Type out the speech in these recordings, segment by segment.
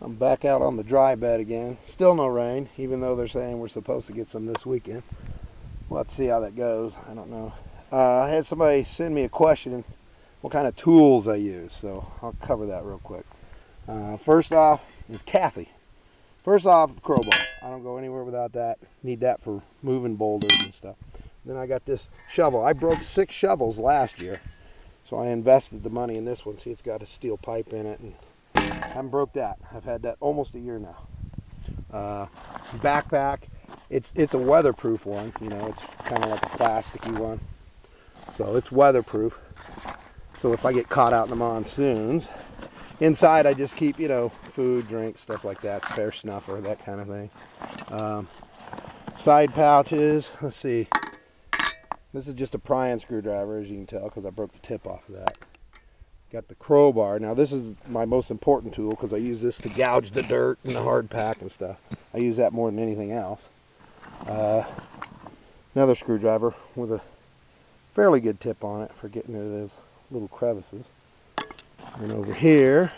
I'm back out on the dry bed again. Still no rain, even though they're saying we're supposed to get some this weekend. We'll have to see how that goes. I don't know. I had somebody send me a question what kind of tools I use, so I'll cover that real quick. First off is Kathy. First off, crowbar. I don't go anywhere without that. Need that for moving boulders and stuff. Then I got this shovel. I broke 6 shovels last year, so I invested the money in this one. See, it's got a steel pipe in it, and I haven't broke that. I've had that almost a year now. Backpack. It's a weatherproof one. You know, it's kind of like a plasticky one, so it's weatherproof. So if I get caught out in the monsoons, inside I just keep, you know, food, drink, stuff like that, spare snuffer, that kind of thing. Side pouches. Let's see. This is just a pry-in screwdriver, as you can tell, because I broke the tip off of that. Got the crowbar. Now this is my most important tool because I use this to gouge the dirt and the hard pack and stuff. I use that more than anything else. Another screwdriver with a fairly good tip on it for getting into those little crevices. And over here,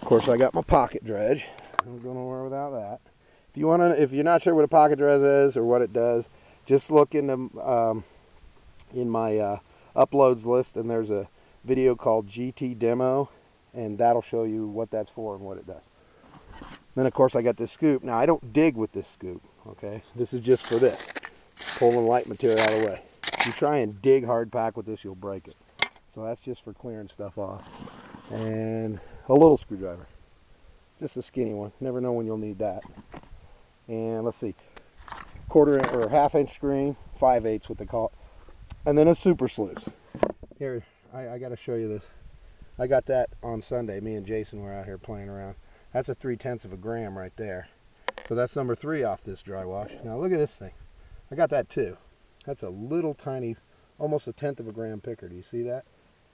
of course, I got my pocket dredge. I don't go nowhere without that. If you're not sure what a pocket dredge is or what it does, just look in the in my uploads list, and there's a video called GT Demo, and that'll show you what that's for and what it does. Then of course I got this scoop. Now I don't dig with this scoop, okay? This is just for this, pulling light material out of the way. If you try and dig hard pack with this, you'll break it. So that's just for clearing stuff off. And a little screwdriver, just a skinny one. Never know when you'll need that. And let's see, 1/4 or 1/2 inch screen, 5/8 what they call it, and then a super sluice. Here, I got to show you this. I got that on Sunday. Me and Jason were out here playing around. That's a 3/10 of a gram right there. So that's number 3 off this dry wash. Now look at this thing. I got that too. That's a little tiny, almost 1/10 of a gram picker. Do you see that?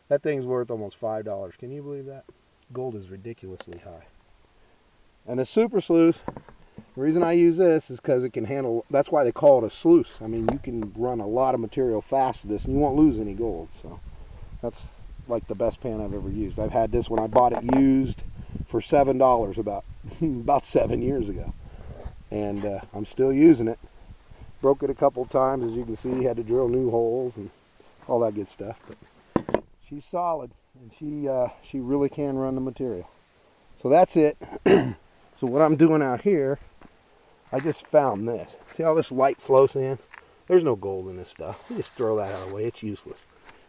That thing's worth almost $5. Can you believe that? Gold is ridiculously high. And the super sluice, the reason I use this is because it can handle, that's why they call it a sluice. I mean, you can run a lot of material fast with this and you won't lose any gold. So that's like the best pan I've ever used. I've had this when I bought it used for $7 about 7 years ago. And I'm still using it. Broke it a couple times, as you can see. Had to drill new holes and all that good stuff. But she's solid, and she really can run the material. So that's it. So what I'm doing out here, I just found this. See how this light flows in? There's no gold in this stuff. You just throw that out of the way. It's useless.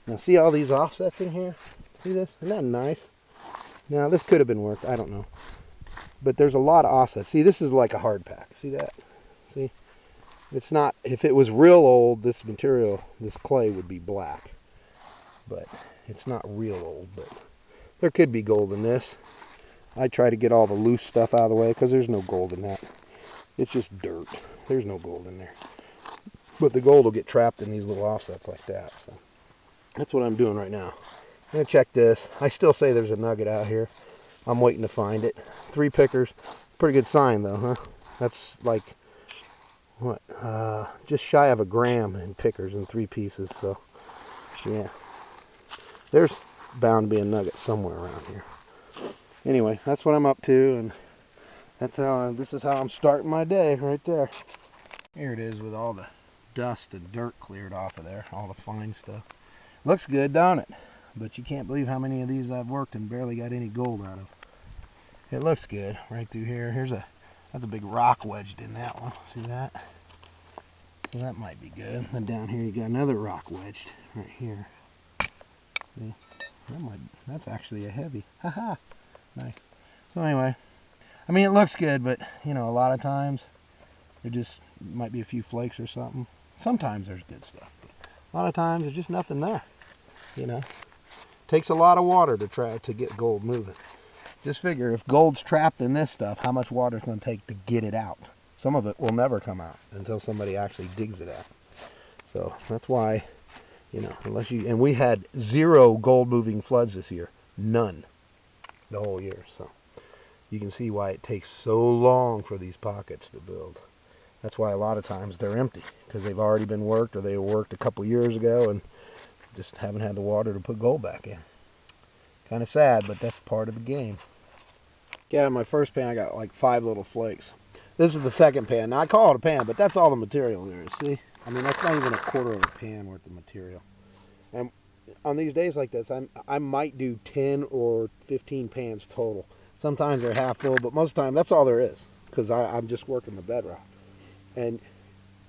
Now see all these offsets in here? See this? Isn't that nice? Now this could have been worked. I don't know. But there's a lot of offsets. See, this is like a hard pack. See that? See? It's not, if it was real old, this material, this clay would be black. But it's not real old. But there could be gold in this. I try to get all the loose stuff out of the way because there's no gold in that. It's just dirt. There's no gold in there. But the gold will get trapped in these little offsets like that. So that's what I'm doing right now. I'm going to check this. I still say there's a nugget out here. I'm waiting to find it. 3 pickers. Pretty good sign though, huh? That's like, what, just shy of a gram in pickers in 3 pieces. So yeah, there's bound to be a nugget somewhere around here. Anyway, that's what I'm up to, and that's how this is how I'm starting my day right there. Here it is with all the dust and dirt cleared off of there, all the fine stuff. Looks good, don't it? But you can't believe how many of these I've worked and barely got any gold out of. It looks good right through here. That's a big rock wedged in that one. See that? So that might be good. Then down here you got another rock wedged right here. See? That's actually a heavy. Haha. Nice. So anyway, I mean, it looks good, but you know, a lot of times there just might be a few flakes or something. Sometimes there's good stuff, but a lot of times there's just nothing there. You know, takes a lot of water to try to get gold moving. Just figure if gold's trapped in this stuff, how much water it's going to take to get it out. Some of it will never come out until somebody actually digs it out. So that's why, you know, and we had 0 gold moving floods this year, none. The whole year, so you can see why it takes so long for these pockets to build. That's why a lot of times they're empty, because they've already been worked, or they were worked a couple years ago and just haven't had the water to put gold back in. Kind of sad, but that's part of the game. Yeah, in my first pan I got like 5 little flakes. This is the second pan. Now I call it a pan, but that's all the material there is. See? I mean, that's not even a quarter of a pan worth of material. And on these days like this, I might do 10 or 15 pans total. Sometimes they're half full, but most of the time that's all there is, because I'm just working the bedrock. And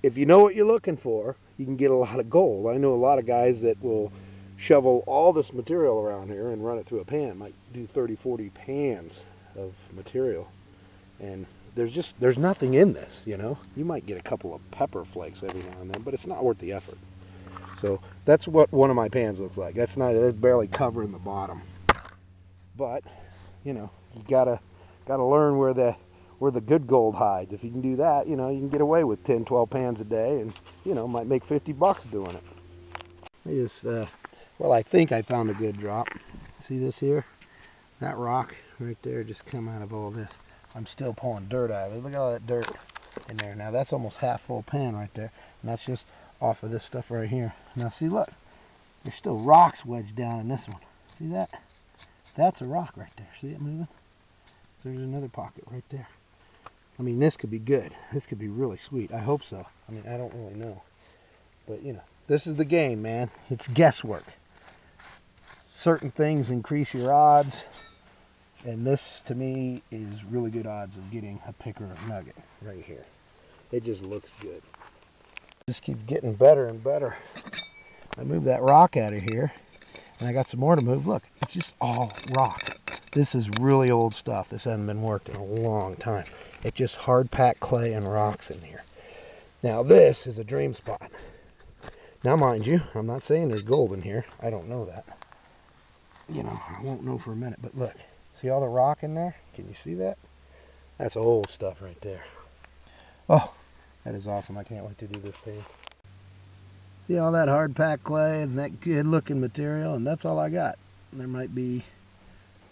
if you know what you're looking for, you can get a lot of gold. I know a lot of guys that will shovel all this material around here and run it through a pan. Might do 30, 40 pans of material. And there's nothing in this, you know. You might get a couple of pepper flakes every now and then, but it's not worth the effort. So that's what one of my pans looks like. That's barely covering the bottom. But, you know, you gotta learn where the good gold hides. If you can do that, you know, you can get away with 10, 12 pans a day, and you know, might make $50 doing it. I just, well, I think I found a good drop. See this here? That rock right there just come out of all this. I'm still pulling dirt out of it. Look at all that dirt in there. Now that's almost half full pan right there, and that's just off of this stuff right here. Now see, look, there's still rocks wedged down in this one. See that? That's a rock right there. See it moving? So there's another pocket right there. I mean, this could be good. This could be really sweet. I hope so. I mean, I don't really know. But, you know, this is the game, man. It's guesswork. Certain things increase your odds. And this, to me, is really good odds of getting a picker nugget right here. It just looks good. Just keeps getting better and better. I moved that rock out of here, and I got some more to move. Look, it's just all rock. This is really old stuff. This hasn't been worked in a long time. It's just hard-packed clay and rocks in here. Now this is a dream spot. Now mind you, I'm not saying there's gold in here. I don't know that. You know, I won't know for a minute, but look. See all the rock in there? Can you see that? That's old stuff right there. Oh, that is awesome. I can't wait to do this pan. See all that hard-packed clay and that good-looking material, and that's all I got. There might be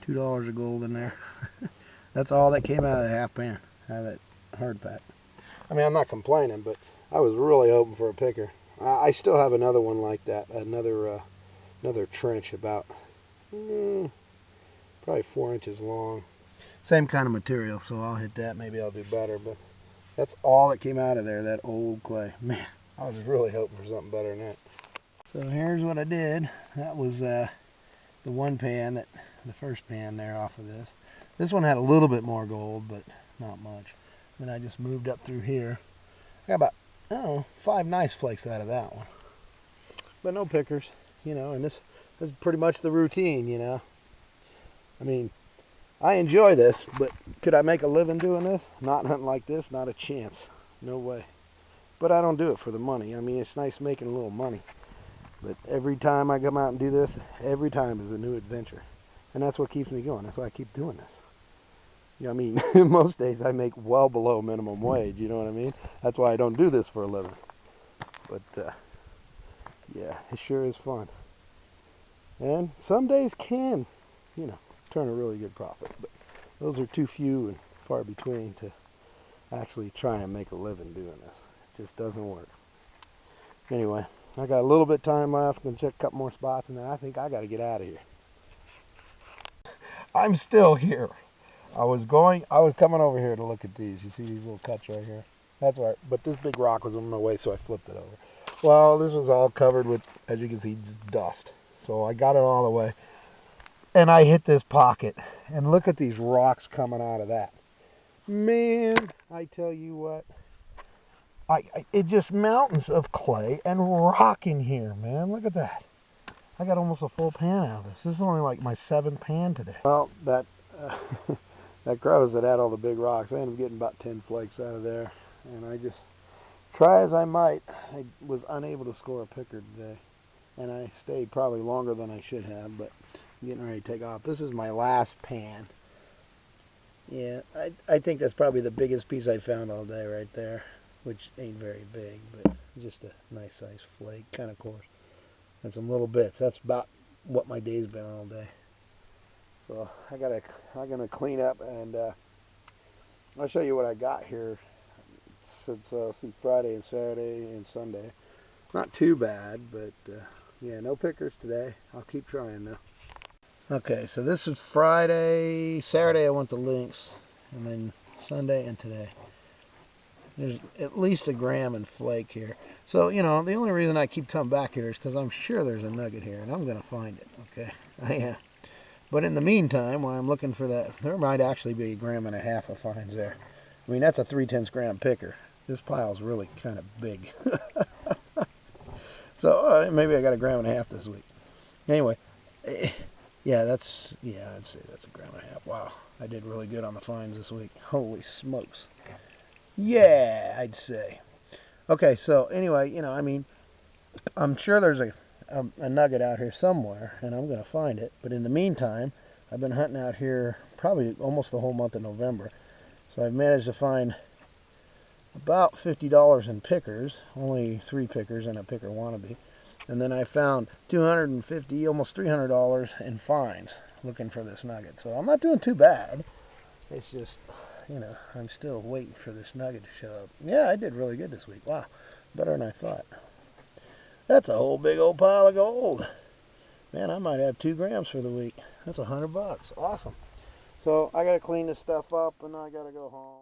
$2 of gold in there. That's all that came out of that half pan, out of that hard pack. I mean, I'm not complaining, but I was really hoping for a picker. I still have another one like that, another trench about probably 4 inches long. Same kind of material, so I'll hit that. Maybe I'll do better, but that's all that came out of there, that old clay. Man, I was really hoping for something better than that. So here's what I did. That was the one pan, the first pan there off of this. This one had a little bit more gold, but not much. Then I just moved up through here. I got about, I don't know, 5 nice flakes out of that one. But no pickers, you know, and this is pretty much the routine, you know. I mean, I enjoy this, but could I make a living doing this? Not hunting like this, not a chance. No way. But I don't do it for the money. I mean, it's nice making a little money. But every time I come out and do this, every time is a new adventure. And that's what keeps me going. That's why I keep doing this. You know, I mean, most days I make well below minimum wage, you know what I mean? That's why I don't do this for a living. But, yeah, it sure is fun. And some days can, you know, turn a really good profit. But those are too few and far between to actually try and make a living doing this. It just doesn't work. Anyway, I got a little bit of time left. Gonna check a couple more spots, and then I think I got to get out of here. I'm still here. I was coming over here to look at these. You see these little cuts right here? That's right. But this big rock was on my way, so I flipped it over. Well, this was all covered with, as you can see, just dust. So I got it all the way. And I hit this pocket. And look at these rocks coming out of that. Man, I tell you what. It just mountains of clay and rock in here, man. Look at that. I got almost a full pan out of this. This is only like my 7th pan today. Well, that that crevice that had all the big rocks, I ended up getting about 10 flakes out of there. And I just, try as I might, I was unable to score a picker today. And I stayed probably longer than I should have, but I'm getting ready to take off. This is my last pan. Yeah, I think that's probably the biggest piece I found all day right there, which ain't very big, but just a nice size flake, kind of coarse. And some little bits. That's about what my day's been all day. So I'm gonna clean up, and I'll show you what I got here since see, Friday and Saturday and Sunday. Not too bad, but yeah, no pickers today. I'll keep trying though. Okay, so this is Friday. Saturday I went to Lynx, and then Sunday and today. There's at least a gram and flake here. So, you know, the only reason I keep coming back here is because I'm sure there's a nugget here, and I'm going to find it, okay? I am. But in the meantime, while I'm looking for that, there might actually be a gram and a half of fines there. I mean, that's a 3/10 gram picker. This pile's really kind of big. So maybe I got a gram and a half this week. Anyway, yeah, I'd say that's a gram and a half. Wow, I did really good on the fines this week. Holy smokes. Yeah, I'd say. Okay, so anyway, you know, I mean, I'm sure there's a nugget out here somewhere, and I'm going to find it. But in the meantime, I've been hunting out here probably almost the whole month of November. So I've managed to find about $50 in pickers, only 3 pickers and a picker wannabe. And then I found $250, almost $300 in fines looking for this nugget. So I'm not doing too bad. It's just, you know, I'm still waiting for this nugget to show up. Yeah, I did really good this week. Wow, better than I thought. That's a whole big old pile of gold. Man, I might have 2 grams for the week. That's $100. Awesome. So I got to clean this stuff up, and I got to go home.